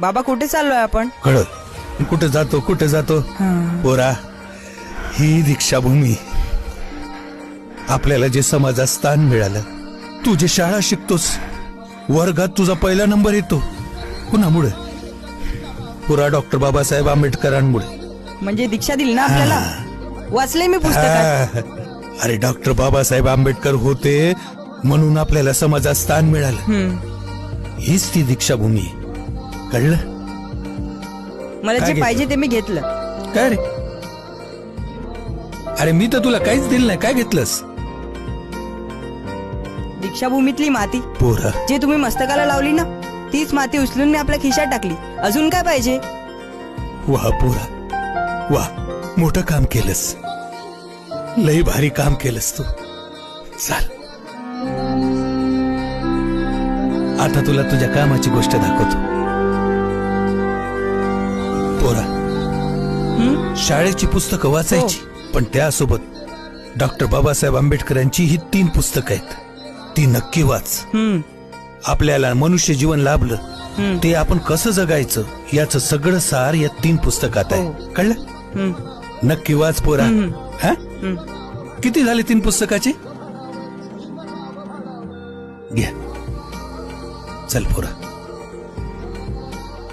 बाबा कुठे चाललोय आपण? कळलं कुठे जातो पोरा, ही दीक्षाभूमी. आपल्याला जे समाजात स्थान मिळालं, तू जे शाळा शिकतोस, वर्गात तुझा पहिला नंबर येतो, कुणामुळे? पुरा डॉक्टर बाबासाहेब आंबेडकरांमुळे. म्हणजे दीक्षा दिली ना आपल्याला? वाचले मी पुस्तकात. अरे डॉक्टर बाबासाहेब आंबेडकर होते म्हणून आपल्याला समाजात स्थान मिळालं. हीच ती दीक्षाभूमी. कळलं? मला काय जे घेतलं? पाहिजे ते मी घेतलं. काय रे? अरे मी तर तुला काहीच दिलं नाही. काय घेतलंस? दीक्षाभूमीतली माती पोरा, जे तुम्ही मस्तकाला लावली ना, तीच माती उचलून मी आपल्या खिशात टाकली. अजून काय पाहिजे? वाह पोरा, वाह, मोठं काम केलंस. लई भारी काम केलंस तू. चाल, आता तुला तुझ्या कामाची गोष्ट दाखवतो. पोरा, शाळेची पुस्तकं वाचायची, पण त्यासोबत डॉक्टर बाबासाहेब आंबेडकरांची ही 3 पुस्तकं आहेत. ती नक्की वाच. आपल्याला मनुष्य जीवन लाभलं ते आपण कसं जगायचं याचं सगळं सार या 3 पुस्तकात आहे. कळलं? नक्की वाच पोरा. हा? किती झाले 3 पुस्तकाचे? घ्या, चल पोरा.